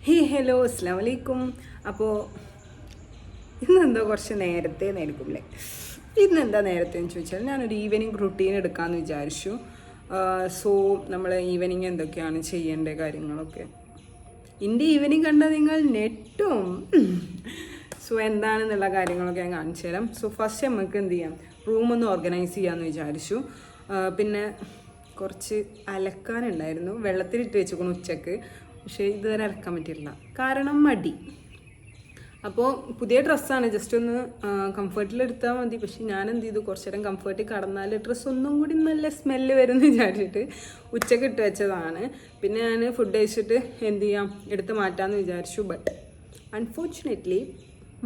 Hello അസ്സാം വലൈക്കും. അപ്പോൾ ഇന്നെന്തോ കുറച്ച് നേരത്തെ നേരിക്കും അല്ലേ? ഇന്നെന്താ നേരത്തെ എന്ന് ചോദിച്ചാൽ ഞാനൊരു ഈവനിങ് റുട്ടീൻ എടുക്കാമെന്ന് വിചാരിച്ചു. സോ നമ്മൾ ഈവനിങ് എന്തൊക്കെയാണ് ചെയ്യേണ്ട കാര്യങ്ങളൊക്കെ എൻ്റെ ഈവനിങ് കണ്ടാൽ നിങ്ങൾ നെട്ടും. സോ എന്താണെന്നുള്ള കാര്യങ്ങളൊക്കെ ഞാൻ കാണിച്ചു തരാം. സോ ഫസ്റ്റ് നമുക്ക് എന്ത് ചെയ്യാം, റൂമൊന്ന് ഓർഗനൈസ് ചെയ്യാമെന്ന് വിചാരിച്ചു. പിന്നെ കുറച്ച് അലക്കാനുണ്ടായിരുന്നു, വെള്ളത്തിലിട്ട് വെച്ചിരിക്കണം ഉച്ചക്ക്. പക്ഷേ ഇതുവരെ അലക്കാൻ പറ്റിയിട്ടില്ല, കാരണം മടി. അപ്പോൾ പുതിയ ഡ്രസ്സാണ്, ജസ്റ്റ് ഒന്ന് കംഫർട്ടിലെടുത്താൽ മതി. പക്ഷെ ഞാൻ എന്ത് ചെയ്തു, കുറച്ച് നേരം കംഫർട്ടിൽ കടന്നാൽ ഡ്രസ്സ് ഒന്നും കൂടി നല്ല സ്മെല്ല് വരുമെന്ന് വിചാരിച്ചിട്ട് ഉച്ചക്ക് ഇട്ട് വെച്ചതാണ്. പിന്നെ ഞാൻ ഫുഡ് കഴിച്ചിട്ട് എന്ത് ചെയ്യാം, എടുത്ത് മാറ്റാമെന്ന് വിചാരിച്ചു. ബട്ട് അൺഫോർച്ചുനേറ്റ്ലി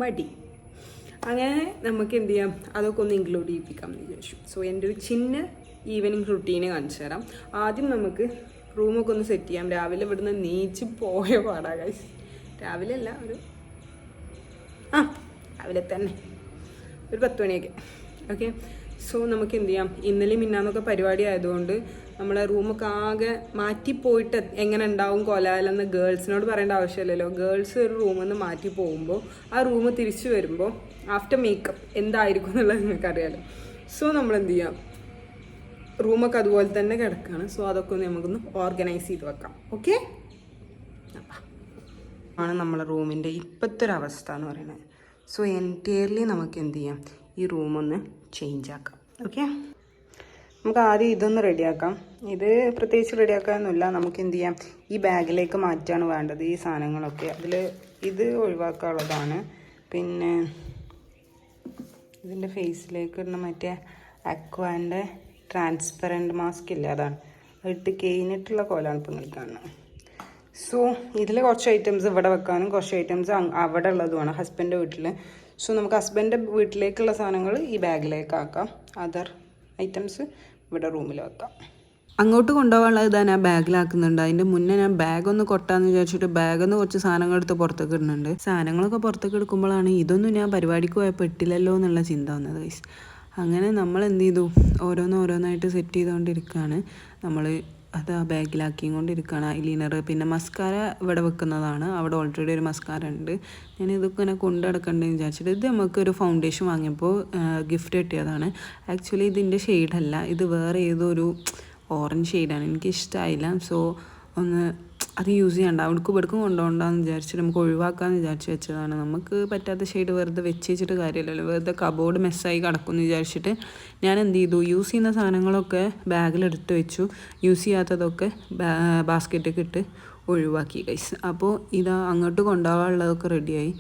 മടി. അങ്ങനെ നമുക്ക് എന്ത് ചെയ്യാം, അതൊക്കെ ഒന്ന് ഇൻക്ലൂഡ് ചെയ്യിപ്പിക്കാമെന്ന് വിചാരിച്ചു. സോ എൻ്റെ ഒരു ചിന്ന ഈവനിങ് റുട്ടീന് കാണിച്ചു തരാം. ആദ്യം നമുക്ക് റൂമൊക്കെ ഒന്ന് സെറ്റ് ചെയ്യാം. രാവിലെ ഇവിടുന്ന് നീച്ച് പോയ പാടാ ഗൈസ്. രാവിലെ അല്ല, രാവിലെ തന്നെ ഒരു 10 മണിയൊക്കെ. ഓക്കെ, സോ നമുക്ക് എന്ത് ചെയ്യാം, ഇന്നലെ മിന്നാന്നൊക്കെ പരിപാടി ആയതുകൊണ്ട് നമ്മളെ റൂമൊക്കെ ആകെ മാറ്റിപ്പോയിട്ട് എങ്ങനെ ഉണ്ടാവും കൊലാലെന്ന് ഗേൾസിനോട് പറയേണ്ട ആവശ്യമില്ലല്ലോ. ഗേൾസ് ഒരു റൂമിൽ നിന്ന് മാറ്റി പോകുമ്പോൾ ആ റൂം തിരിച്ചു വരുമ്പോൾ ആഫ്റ്റർ മേക്കപ്പ് എന്തായിരിക്കും എന്നുള്ളത് നിങ്ങൾക്കറിയാലോ. സോ നമ്മൾ എന്ത് ചെയ്യാം, റൂമൊക്കെ അതുപോലെ തന്നെ കിടക്കുകയാണ്. സോ അതൊക്കെ ഒന്ന് നമുക്കൊന്ന് ഓർഗനൈസ് ചെയ്ത് വെക്കാം. ഓക്കെ, ആണ് നമ്മളെ റൂമിൻ്റെ ഇപ്പോഴത്തെ ഒരു അവസ്ഥ എന്ന് പറയുന്നത്. സോ എൻറ്റയർലി നമുക്ക് എന്ത് ചെയ്യാം, ഈ റൂമൊന്ന് ചേഞ്ച് ആക്കാം. ഓക്കെ, നമുക്ക് ആദ്യം ഇതൊന്ന് റെഡിയാക്കാം. ഇത് പ്രത്യേകിച്ച് റെഡിയാക്കാനൊന്നുമില്ല, നമുക്ക് എന്ത് ചെയ്യാം, ഈ ബാഗിലേക്ക് മാറ്റാണ് വേണ്ടത് ഈ സാധനങ്ങളൊക്കെ. അതിൽ ഇത് ഒഴിവാക്കാനുള്ളതാണ്. പിന്നെ ഇതിൻ്റെ ഫേസിലേക്ക് ഇടുന്ന മറ്റേ അക്വാൻ്റെ ട്രാൻസ്പെറൻറ്റ് മാസ്ക് ഇല്ല, അതാണ് ഇട്ട് കഴിഞ്ഞിട്ടുള്ള കോലാണ് ഇപ്പം നിങ്ങൾ കാണുന്നത്. സോ ഇതിൽ കുറച്ച് ഐറ്റംസ് ഇവിടെ വെക്കാനും കുറച്ച് ഐറ്റംസ് അവിടെ ഉള്ളതുമാണ് ഹസ്ബൻഡിൻ്റെ വീട്ടിൽ. സോ നമുക്ക് ഹസ്ബൻഡിൻ്റെ വീട്ടിലേക്കുള്ള സാധനങ്ങൾ ഈ ബാഗിലേക്ക് ആക്കാം, അതർ ഐറ്റംസ് ഇവിടെ റൂമിൽ വെക്കാം. അങ്ങോട്ട് കൊണ്ടുപോകാനുള്ളത് ഇതാ ഞാൻ ബാഗിലാക്കുന്നുണ്ട്. അതിൻ്റെ മുന്നേ ഞാൻ ബാഗൊന്ന് കൊട്ടാന്ന് വിചാരിച്ചിട്ട് ബാഗൊന്ന് കുറച്ച് സാധനങ്ങൾ എടുത്ത് പുറത്തേക്ക് ഇടുന്നുണ്ട്. സാധനങ്ങളൊക്കെ പുറത്തേക്ക് എടുക്കുമ്പോഴാണ് ഇതൊന്നും ഞാൻ പരിപാടിക്ക് പോയപ്പോൾ ഇട്ടില്ലല്ലോ എന്നുള്ള ചിന്ത വന്നത് ഗൈസ്. അങ്ങനെ നമ്മൾ എന്ത് ചെയ്തു, ഓരോന്നായിട്ട് സെറ്റ് ചെയ്തുകൊണ്ടിരിക്കുകയാണ്. നമ്മൾ അത് ആ ബാഗിലാക്കിയും കൊണ്ടിരിക്കുകയാണ്. ഐലൈനർ, പിന്നെ മസ്കാര ഇവിടെ വെക്കുന്നതാണ്. അവിടെ ഓൾറെഡി ഒരു മസ്കാര ഉണ്ട്. ഞാൻ ഇതൊക്കെ ഇങ്ങനെ കൊണ്ടു നടക്കണ്ടെന്ന് വിചാരിച്ചിട്ട് ഇത് നമുക്കൊരു ഫൗണ്ടേഷൻ വാങ്ങിയപ്പോൾ ഗിഫ്റ്റ് കിട്ടിയതാണ്. ആക്ച്വലി ഇതിൻ്റെ ഷെയ്ഡല്ല, ഇത് വേറെ ഏതോ ഒരു ഓറഞ്ച് ഷെയ്ഡാണ്, എനിക്കിഷ്ടമായില്ല. സോ ഒന്ന് അത് യൂസ് ചെയ്യണ്ട, അവിടേക്കും ഇവിടേക്കും കൊണ്ടുപോകണ്ടെന്ന് വിചാരിച്ചിട്ട് നമുക്ക് ഒഴിവാക്കാമെന്ന് വിചാരിച്ച് വെച്ചതാണ്. നമുക്ക് പറ്റാത്ത ഷെയ്ഡ് വെറുതെ വെച്ച് വെച്ചിട്ട് കാര്യമില്ലല്ലോ, വെറുതെ കബോർഡ് മെസ്സായി കിടക്കുമെന്ന് വിചാരിച്ചിട്ട് ഞാൻ എന്ത് ചെയ്തു, യൂസ് ചെയ്യുന്ന സാധനങ്ങളൊക്കെ ബാഗിലെടുത്ത് വെച്ചു, യൂസ് ചെയ്യാത്തതൊക്കെ ബാസ്ക്കറ്റിൽ ഇട്ട് ഒഴിവാക്കി ഗൈസ്. അപ്പോൾ ഇതാ അങ്ങോട്ട് കൊണ്ടുപോകാനുള്ളതൊക്കെ റെഡിയായി.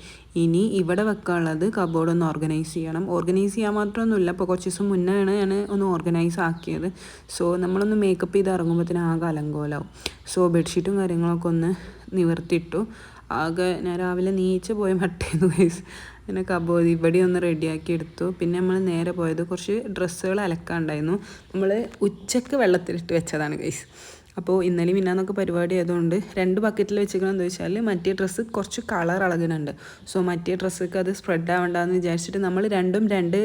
ഇനി ഇവിടെ വെക്കാനുള്ളത് കബോർഡൊന്ന് ഓർഗനൈസ് ചെയ്യണം. ഓർഗനൈസ് ചെയ്യാൻ മാത്രമൊന്നുമില്ല, ഇപ്പോൾ കുറച്ച് ദിവസം മുന്നെയാണ് ഞാൻ ഒന്ന് ഓർഗനൈസ് ആക്കിയത്. സോ നമ്മളൊന്ന് മേക്കപ്പ് ചെയ്ത് ഇറങ്ങുമ്പോഴത്തേനും ആകെ അലങ്കോലാവും. സോ ബെഡ്ഷീറ്റും കാര്യങ്ങളൊക്കെ ഒന്ന് നിവർത്തിയിട്ടു. ആകെ ഞാൻ രാവിലെ നീച്ച് പോയ മട്ടേന്ന് ഗൈസ്. പിന്നെ കബോർഡ് ഇവിടെ ഒന്ന് റെഡിയാക്കി എടുത്തു. പിന്നെ നമ്മൾ നേരെ പോയത് കുറച്ച് ഡ്രസ്സുകൾ അലക്കാണ്ടായിരുന്നു. നമ്മൾ ഉച്ചക്ക് വെള്ളത്തിലിട്ട് വെച്ചതാണ് ഗൈസ്. അപ്പോൾ ഇന്നലെ മിന്നാന്നൊക്കെ പരിപാടി ആയതുകൊണ്ട് 2 ബക്കറ്റിൽ വെച്ചിരിക്കണമെന്ന് വെച്ചാൽ മറ്റേ ഡ്രസ്സ് കുറച്ച് കളർ ഇളകുന്നുണ്ട്. സോ മറ്റേ ഡ്രസ്സൊക്കെ അത് സ്പ്രെഡ് ആവണ്ടെന്ന് വിചാരിച്ചിട്ട് നമ്മൾ 2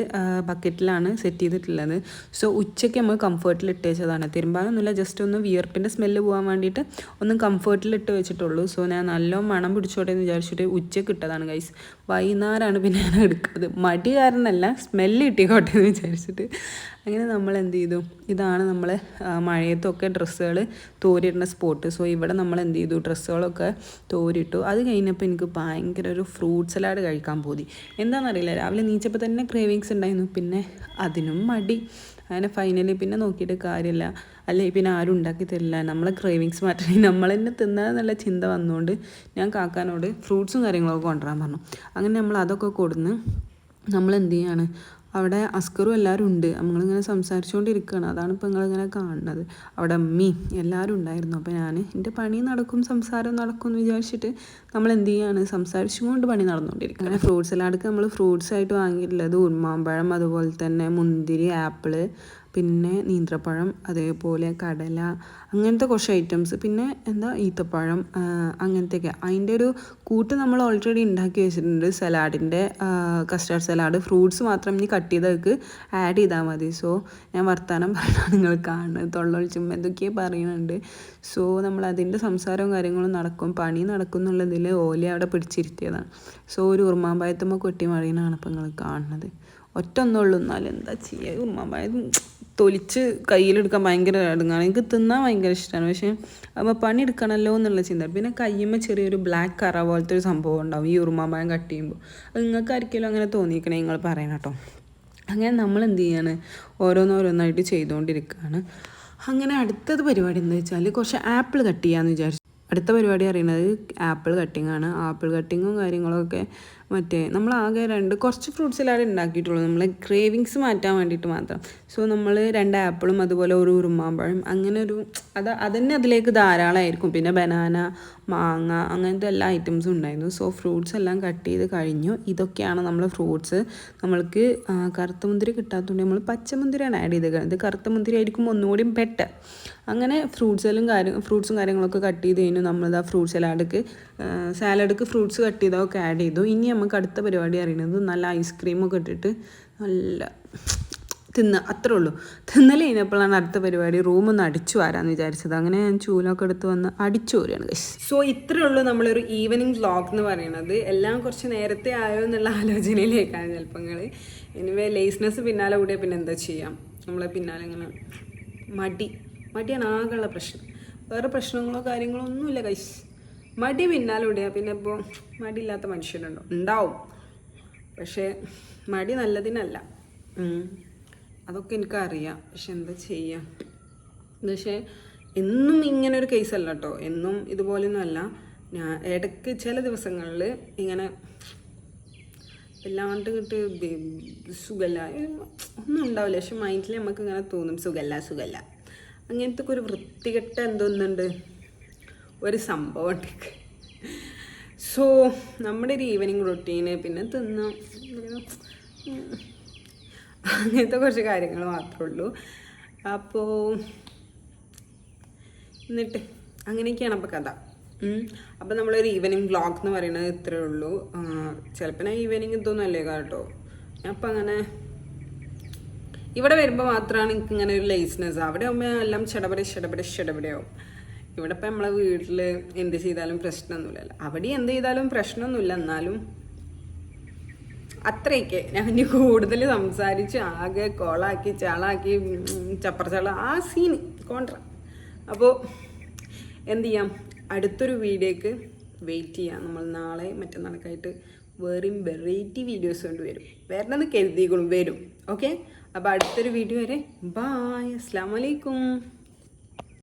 ബക്കറ്റിലാണ് സെറ്റ് ചെയ്തിട്ടുള്ളത്. സോ ഉച്ചയ്ക്ക് നമ്മൾ കംഫർട്ടിൽ ഇട്ട് വെച്ചതാണ്, തിരുമ്പാനൊന്നുമില്ല, ജസ്റ്റ് ഒന്ന് വിയർപ്പിൻ്റെ സ്മെല്ല് പോകാൻ വേണ്ടിയിട്ട് ഒന്ന് കംഫർട്ടിൽ ഇട്ട് വെച്ചിട്ടുള്ളൂ. സോ ഞാൻ നല്ല മണം പിടിച്ചോട്ടെ എന്ന് വിചാരിച്ചിട്ട് ഉച്ചയ്ക്ക് ഇട്ടതാണ് ഗൈസ്. വൈകുന്നേരമാണ് പിന്നെ ഞാൻ എടുക്കുന്നത്, മടി കാരണമല്ല, സ്മെല്ല് കിട്ടിക്കോട്ടെ എന്ന് വിചാരിച്ചിട്ട്. അങ്ങനെ നമ്മൾ എന്ത് ചെയ്തു, ഇതാണ് നമ്മൾ മഴയത്തൊക്കെ ഡ്രസ്സുകൾ തോരിയിടുന്ന സ്പോട്ട്. സോ ഇവിടെ നമ്മൾ എന്ത് ചെയ്തു, ഡ്രസ്സുകളൊക്കെ തോരിയിട്ടു. അത് കഴിഞ്ഞപ്പോൾ എനിക്ക് ഭയങ്കര ഒരു ഫ്രൂട്ട് സലാഡ് കഴിക്കാൻ പോയി. എന്താണെന്നറിയില്ല, രാവിലെ നീച്ചപ്പോൾ തന്നെ ക്രേവിങ്സ് ഉണ്ടായിരുന്നു, പിന്നെ അതിനും മടി. അങ്ങനെ ഫൈനലി പിന്നെ നോക്കിയിട്ട് കാര്യമില്ല, അല്ലെങ്കിൽ പിന്നെ ആരും ഉണ്ടാക്കി തരില്ല, നമ്മളെ ക്രേവിങ്സ് മാറ്റണമെങ്കിൽ നമ്മൾ തന്നെ തിന്നാന്നുള്ള ചിന്ത വന്നുകൊണ്ട് ഞാൻ കാക്കാനോട് ഫ്രൂട്ട്സും കാര്യങ്ങളൊക്കെ കൊണ്ടുവരാൻ പറഞ്ഞു. അങ്ങനെ നമ്മൾ അതൊക്കെ കൊടുന്ന് നമ്മൾ എന്ത് ചെയ്യാണ്, അവിടെ അസ്കറും എല്ലാവരും ഉണ്ട്. നമ്മളിങ്ങനെ സംസാരിച്ചുകൊണ്ടിരിക്കുകയാണ്, അതാണ് ഇപ്പോൾ നിങ്ങളിങ്ങനെ കാണുന്നത്. അവിടെ അമ്മയും എല്ലാവരും ഉണ്ടായിരുന്നു. അപ്പോൾ ഞാൻ എൻ്റെ പണി നടക്കും സംസാരം നടക്കും എന്ന് വിചാരിച്ചിട്ട് നമ്മൾ എന്ത് ചെയ്യാണ്, സംസാരിച്ചുകൊണ്ട് പണി നടന്നുകൊണ്ടിരിക്കുക. അങ്ങനെ ഫ്രൂട്ട്സ് എല്ലായിടക്കും നമ്മൾ ഫ്രൂട്ട്സ് ആയിട്ട് വാങ്ങിയിട്ടുള്ളത് ഉമ്മാമ്പഴം, അതുപോലെ തന്നെ മുന്തിരി, ആപ്പിള്, പിന്നെ നീന്ത്രപ്പഴം, അതേപോലെ കടല, അങ്ങനത്തെ കുറച്ച് ഐറ്റംസ്, പിന്നെ ഈത്തപ്പഴം, അങ്ങനത്തെയൊക്കെ. അതിൻ്റെ ഒരു കൂട്ട് നമ്മൾ ഓൾറെഡി ഉണ്ടാക്കി വെച്ചിട്ടുണ്ട്, സലാഡിൻ്റെ കസ്റ്റാർഡ് സലാഡ്. ഫ്രൂട്ട്സ് മാത്രം ഇനി കട്ട് ചെയ്തേക്ക് ആഡ് ചെയ്താൽ മതി. സോ ഞാൻ വർത്താനം പറഞ്ഞാൽ നിങ്ങൾ കാണുന്നത് തൊള്ളൊളിച്ചും എന്തൊക്കെയോ പറയുന്നുണ്ട്. സോ നമ്മൾ അതിൻ്റെ സംസാരവും കാര്യങ്ങളും നടക്കും, പണി നടക്കും എന്നുള്ളതിൽ ഓല അവിടെ പിടിച്ചിരുത്തിയതാണ്. സോ ഒരു ഉറുമാമ്പായത്തുമ്പോൾ കൊട്ടി മറിയുന്നതാണ് ഇപ്പം നിങ്ങൾ കാണുന്നത്. ഒന്നുള്ളൂ, എന്നാലും എന്താ ചെയ്യുക, ഉറുമാമ്പായത് തൊലിച്ച് കയ്യിലെടുക്കാൻ ഭയങ്കര അടുങ്ങാണ്. എനിക്ക് തിന്നാൻ ഭയങ്കര ഇഷ്ടമാണ്, പക്ഷേ അപ്പോൾ പണിയെടുക്കണമല്ലോ എന്നുള്ള ചിന്ത. പിന്നെ കയ്യുമ്പോൾ ചെറിയൊരു ബ്ലാക്ക് കറ പോലത്തെ ഒരു സംഭവം ഉണ്ടാവും ഈ ഉറുമാമ്പായം കട്ട് ചെയ്യുമ്പോൾ. അത് നിങ്ങൾക്ക് ആർക്കെങ്കിലും അങ്ങനെ തോന്നിക്കണേ നിങ്ങൾ പറയണം കേട്ടോ. അങ്ങനെ നമ്മൾ എന്ത് ചെയ്യാണ്, ഓരോന്നോരോന്നായിട്ട് ചെയ്തുകൊണ്ടിരിക്കുകയാണ്. അങ്ങനെ അടുത്തത് പരിപാടി എന്താ വെച്ചാൽ കുറച്ച് ആപ്പിൾ കട്ട് ചെയ്യാമെന്ന് വിചാരിച്ചു. അടുത്ത പരിപാടി അറിയുന്നത് ആപ്പിൾ കട്ടിങ് ആണ്. ആപ്പിൾ കട്ടിങ്ങും കാര്യങ്ങളൊക്കെ നമ്മൾ ആകെ കുറച്ച് ഫ്രൂട്ട്സ് സലാഡ് ഉണ്ടാക്കിയിട്ടുള്ളൂ, നമ്മൾ ക്രേവിങ്സ് മാറ്റാൻ വേണ്ടിയിട്ട് മാത്രം. സോ നമ്മൾ 2 ആപ്പിളും അതുപോലെ ഒരു ഉറുമാമ്പഴം, അങ്ങനെ അതന്നെ അതിലേക്ക് ധാരാളമായിരിക്കും. പിന്നെ ബനാന, മാങ്ങ, അങ്ങനത്തെ എല്ലാ ഐറ്റംസും ഉണ്ടായിരുന്നു. സോ ഫ്രൂട്ട്സ് എല്ലാം കട്ട് ചെയ്ത് കഴിഞ്ഞു. ഇതൊക്കെയാണ് നമ്മൾ ഫ്രൂട്ട്സ്. നമ്മൾക്ക് കറുത്ത മുന്തിരി കിട്ടാത്തതുകൊണ്ട് നമ്മൾ പച്ചമുന്തിരിയാണ് ആഡ് ചെയ്ത്. ഇത് കറുത്ത മുന്തിരി ആയിരിക്കും ഒന്നുകൂടി ബെറ്റർ. അങ്ങനെ ഫ്രൂട്ട്സും കാര്യങ്ങളൊക്കെ കട്ട് ചെയ്ത് കഴിഞ്ഞു. നമ്മളിതാ ഫ്രൂട്ട് സാലഡ്ക്ക് ഫ്രൂട്ട്സ് കട്ട് ചെയ്തൊക്കെ ആഡ് ചെയ്തു. ഇനി നമുക്ക് അടുത്ത പരിപാടി അറിയുന്നത് നല്ല ഐസ്ക്രീമൊക്കെ ഇട്ടിട്ട് നല്ല അത്രേ ഉള്ളൂ. തിന്നൽ കഴിഞ്ഞപ്പോഴാണ് അടുത്ത പരിപാടി റൂമൊന്ന് അടിച്ചു വാരാന്ന് വിചാരിച്ചത്. അങ്ങനെ ഞാൻ ചൂലൊക്കെ എടുത്ത് വന്ന് അടിച്ചു വരികയാണ്. സോ ഇത്രേ ഉള്ളൂ നമ്മളൊരു ഈവനിങ് വ്ളോഗ് എന്ന് പറയുന്നത്. എല്ലാം കുറച്ച് നേരത്തെ ആയോ എന്നുള്ള ആലോചനയിലേക്കാണ് ചിലപ്പോൾ നിങ്ങൾ. എനിവേ ലേസ്നെസ് പിന്നാലെ കൂടിയാൽ പിന്നെ എന്താ ചെയ്യാം, നമ്മളെ പിന്നാലെ ഇങ്ങനെ മടിയാണ് ആകെയുള്ള പ്രശ്നം. വേറെ പ്രശ്നങ്ങളോ കാര്യങ്ങളോ ഒന്നുമില്ല ഗൈസ്. മടി പിന്നാലെ കൂടിയാൽ പിന്നെ ഇപ്പോൾ മടിയില്ലാത്ത മനുഷ്യരുണ്ടോ? ഉണ്ടാവും, പക്ഷേ മടി നല്ലതിനല്ല. അതൊക്കെ എനിക്കറിയാം, പക്ഷെ എന്താ ചെയ്യാം. പക്ഷേ എന്നും ഇങ്ങനെ ഒരു കേസല്ല കേട്ടോ, എന്നും ഇതുപോലെയൊന്നും അല്ല. ഞാൻ ഇടയ്ക്ക് ചില ദിവസങ്ങളിൽ ഇങ്ങനെ എല്ലാണ്ട് കിട്ട് സുഖല്ല ഒന്നും ഉണ്ടാവില്ല, പക്ഷെ മൈൻഡിൽ നമുക്ക് ഇങ്ങനെ തോന്നും സുഖല്ല അങ്ങനത്തെ ഒരു വൃത്തികെട്ട എന്തോന്നുണ്ട് ഒരു സംഭവം ഉണ്ട്. സോ നമ്മുടെ ഒരു ഈവനിങ് റൊട്ടീന് പിന്നെ തിന്നാം അങ്ങനത്തെ കുറച്ച് കാര്യങ്ങൾ മാത്രമേ ഉള്ളൂ. അപ്പോൾ എന്നിട്ട് അങ്ങനെയൊക്കെയാണ് അപ്പോൾ കഥ. അപ്പോൾ നമ്മളൊരു ഈവനിങ് വ്ളോഗ് എന്ന് പറയുന്നത് ഇത്രയേ ഉള്ളൂ. ചിലപ്പോൾ ഞാൻ ഈവനിങ് ഇതൊന്നുമല്ലേ കേട്ടോ. അപ്പം അങ്ങനെ ഇവിടെ വരുമ്പോൾ മാത്രമാണ് എനിക്ക് ഇങ്ങനെ ഒരു ലേസ്നെസ്. അവിടെ ആകുമ്പോൾ എല്ലാം ചെടപടയാവും. ഇവിടെ ഇപ്പം നമ്മളെ വീട്ടിൽ എന്ത് ചെയ്താലും പ്രശ്നമൊന്നുമില്ലല്ലോ. അവിടെ എന്ത് ചെയ്താലും പ്രശ്നമൊന്നുമില്ല, എന്നാലും അത്രയൊക്കെ. ഞാൻ ഇനി കൂടുതൽ സംസാരിച്ച് ആകെ കോളാക്കി ചാളാക്കി ചപ്പറച്ചാള ആ സീന് കോൺട്ര. അപ്പോൾ എന്ത് ചെയ്യാം, അടുത്തൊരു വീഡിയോക്ക് വെയിറ്റ് ചെയ്യാം. നമ്മൾ നാളെ മറ്റന്നാളൊക്കെയായിട്ട് വേറെയും വെറൈറ്റി വീഡിയോസ് കൊണ്ട് വരണമെന്ന് കരുതികളും വരും. ഓക്കെ, അപ്പോൾ അടുത്തൊരു വീഡിയോ വരെ ബായ്, അസ്സലാമു അലൈക്കും.